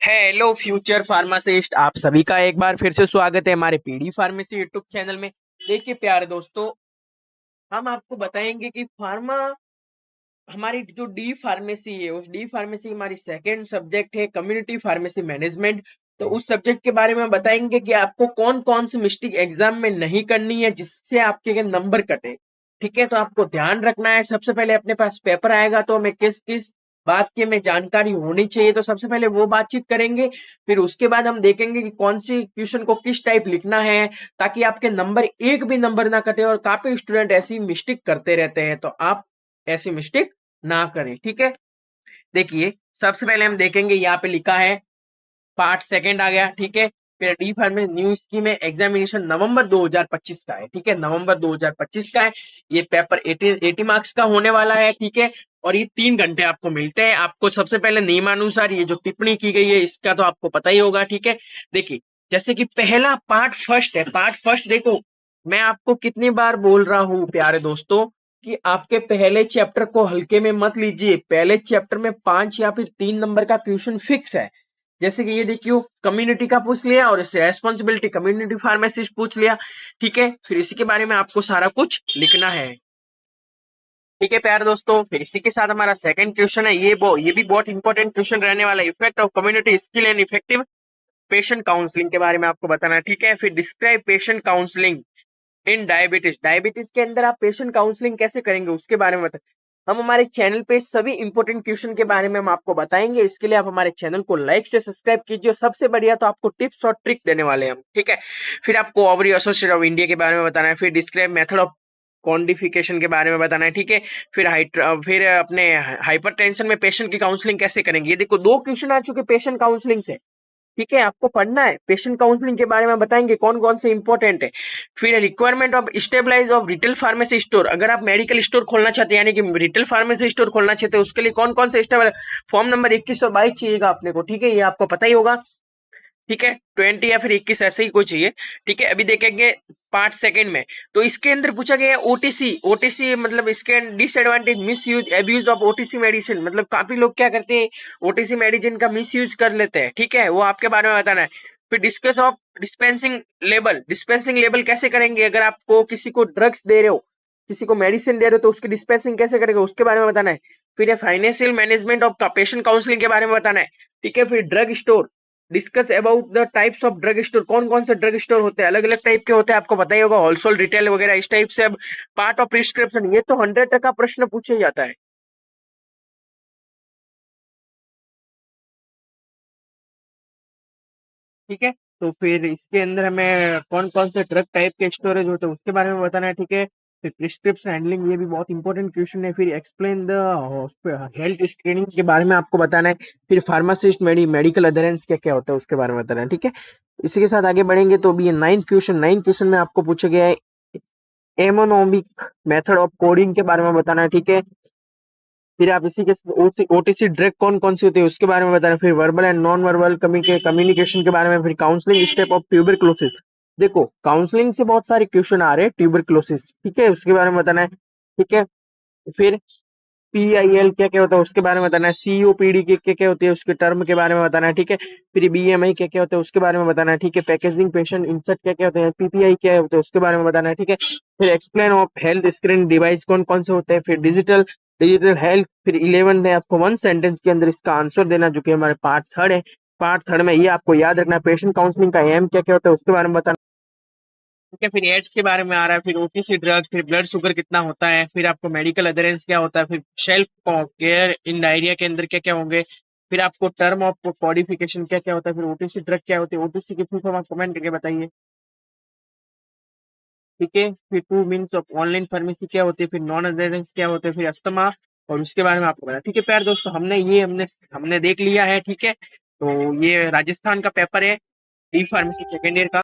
Hello future pharmacist, आप सभी का एक बार फिर से स्वागत है हमारे पीडी फार्मेसी यूट्यूब चैनल में। देखिए प्यारे दोस्तों, हम आपको बताएंगे कि फार्मा हमारी जो डी फार्मेसी है, उस डी फार्मेसी हमारी सेकेंड सब्जेक्ट है कम्युनिटी फार्मेसी मैनेजमेंट। तो उस सब्जेक्ट के बारे में बताएंगे कि आपको कौन कौन सी मिस्टेक एग्जाम में नहीं करनी है जिससे आपके नंबर कटे। ठीक है, तो आपको ध्यान रखना है। सबसे पहले अपने पास पेपर आएगा तो हमें किस किस बात की हमें जानकारी होनी चाहिए, तो सबसे पहले वो बातचीत करेंगे। फिर उसके बाद हम देखेंगे कि कौन सी क्वेश्चन को किस टाइप लिखना है ताकि आपके नंबर एक भी नंबर ना कटे। और काफी स्टूडेंट ऐसी मिस्टेक करते रहते हैं, तो आप ऐसी मिस्टेक ना करें। ठीक है, देखिए सबसे पहले हम देखेंगे, यहाँ पे लिखा है पार्ट सेकंड आ गया। ठीक है, फिर डी फार्म में न्यू स्कीम है, एग्जामिनेशन नवंबर 2025 का है। ठीक है, नवंबर 2025 का है। ये पेपर 80 मार्क्स का होने वाला है। ठीक है, और ये 3 घंटे आपको मिलते हैं। आपको सबसे पहले नियमानुसार ये जो टिप्पणी की गई है इसका तो आपको पता ही होगा। ठीक है, देखिए जैसे कि पहला पार्ट फर्स्ट है। पार्ट फर्स्ट देखो, मैं आपको कितनी बार बोल रहा हूँ प्यारे दोस्तों कि आपके पहले चैप्टर को हल्के में मत लीजिए। पहले चैप्टर में 5 या फिर 3 नंबर का क्वेश्चन फिक्स है। जैसे कि ये देखियो, कम्युनिटी का पूछ लिया और इससे रेस्पॉन्सिबिलिटी कम्युनिटी फार्मेसिस्ट पूछ लिया। ठीक है, फिर इसी के बारे में आपको सारा कुछ लिखना है। ठीक है प्यारे दोस्तों, फिर इसी के साथ हमारा सेकंड क्वेश्चन है, ये भी बहुत इंपॉर्टेंट क्वेश्चन रहने वाला है। Effect of community skill and effective patient counselling के बारे में आपको बताना है। ठीक है, फिर describe patient counselling in diabetes. Diabetes के अंदर आप पेशेंट काउंसलिंग कैसे करेंगे उसके बारे में बताएं। हम हमारे चैनल पे सभी इंपॉर्टेंट क्वेश्चन के बारे में हम आपको बताएंगे। इसके लिए आप हमारे चैनल को लाइक से सब्सक्राइब कीजिए। सबसे बढ़िया तो आपको टिप्स और ट्रिक देने वाले हैं हम। ठीक है, फिर आपको ओवरी एसोसिएशन ऑफ इंडिया के बारे में बताना है। फिर डिस्क्राइब मेथड ऑफ क्वांटिफिकेशन के बारे में बताना है। ठीक है, फिर अपने हाइपरटेंशन में पेशेंट की काउंसलिंग कैसे करेंगे। ये देखो 2 क्वेश्चन आ चुके पेशेंट काउंसलिंग से। ठीक है, आपको पढ़ना है। पेशेंट काउंसलिंग के बारे में बताएंगे कौन कौन से इंपॉर्टेंट है। फिर requirement of stabilize of retail pharmacy store. अगर आप मेडिकल स्टोर खोलना चाहते हैं, यानी कि रिटेल फार्मेसी स्टोर खोलना चाहते हैं, उसके लिए कौन कौन से स्टेबल फॉर्म नंबर 21 और 22 चाहिएगा अपने को। ठीक है, ये आपको पता ही होगा। ठीक है, 20 या फिर 21 ऐसे ही कोई चाहिए। ठीक है, अभी देखेंगे पार्ट सेकंड में। तो इसके अंदर पूछा गया है ओटीसी। ओटीसी मतलब इसके disadvantage, miss use, abuse of OTC medicine. मतलब काफी लोग क्या करते हैं, ओटीसी मेडिसिन का मिस यूज कर लेते हैं। ठीक है, वो आपके बारे में बताना है। फिर discuss of dispensing label. Dispensing label कैसे करेंगे, अगर आपको किसी को ड्रग्स दे रहे हो, किसी को मेडिसिन दे रहे हो, तो उसकी डिस्पेंसिंग कैसे करेंगे उसके बारे में बताना है। फिर financial management of patient counselling के बारे में बताना है। ठीक है, फिर drug store. Discuss about the types of drug store. कौन कौन से ड्रग स्टोर होते हैं, अलग अलग टाइप के होते हैं, आपको पता ही होगा, होलसेल, रिटेल वगैरह इस टाइप से। अब पार्ट ऑफ प्रिस्क्रिप्शन, ये तो 100% प्रश्न पूछे जाता है। ठीक है, तो फिर इसके अंदर हमें कौन कौन से ड्रग टाइप के स्टोरेज होते हैं उसके बारे में बताना है। ठीक है, फिर प्रिस्क्रिप्शन हैंडलिंग, ये भी बहुत इंपॉर्टेंट क्वेश्चन है। फिर एक्सप्लेन द हेल्थ स्क्रीनिंग के बारे में आपको बताना है। फिर फार्मासिस्ट मेडिकल अधेरेंस क्या क्या होता है उसके बारे में बताना है। ठीक है, इसी के साथ आगे बढ़ेंगे। तो अभी ये 9 क्वेश्चन में आपको पूछा गया है एमोनोमिक मेथड ऑफ कोडिंग के बारे में बताना है। ठीक है, फिर आप इसी के ओटीसी ड्रग कौन कौन सी होती है उसके बारे में बताना है। फिर verbal and non verbal communication के बारे में। फिर काउंसलिंग स्टेप ऑफ ट्यूबरक्लोसिस। देखो काउंसलिंग से बहुत सारे क्वेश्चन आ रहे हैं, ट्यूबरक्लोसिस। ठीक है, उसके बारे में बताना है। ठीक है, फिर पीआईएल क्या क्या होता है उसके बारे में बताना है। सीओपीडी के क्या क्या होती है उसके टर्म के बारे में बताना है। ठीक है, फिर बीएमआई क्या क्या होता है उसके बारे में बताना है। ठीक है, पैकेजिंग पेशेंट इंसर्ट क्या क्या होते हैं, पीपीआई क्या होते हैं उसके बारे में बताना है। ठीक है, फिर explain of health screen device कौन कौन से होते हैं। फिर डिजिटल डिजिटल हेल्थ। फिर 11 है, आपको 1 सेंटेंस के अंदर इसका आंसर देना, जो कि हमारे पार्ट थर्ड है। पार्ट थर्ड में ये आपको याद रखना है, पेशेंट काउंसलिंग का एम क्या क्या होता है उसके बारे में बताना। ठीक है, फिर एड्स के बारे में आ रहा है। फिर ओटीसी ड्रग, फिर ब्लड शुगर कितना होता है, फिर आपको मेडिकल अधेरेंस क्या होता है, फिर शेल्फ केयर इन डायरिया के अंदर क्या क्या होंगे, फिर आपको टर्म ऑफ कॉडिफिकेशन क्या क्या होता है, फिर ओटीसी ड्रग क्या होती है, ओटीसी की फुल फॉर्म आप कमेंट करके बताइए। ठीक है, फिर 2 मीन्स ऑफ ऑनलाइन फार्मेसी क्या होती है, फिर नॉन अधेरेंस क्या होते हैं, फिर अस्थमा, और उसके बारे में आपको बताया। ठीक है प्यार दोस्तों, हमने देख लिया है। ठीक है, तो ये राजस्थान का पेपर है, डी फार्मेसी सेकेंड ईयर का।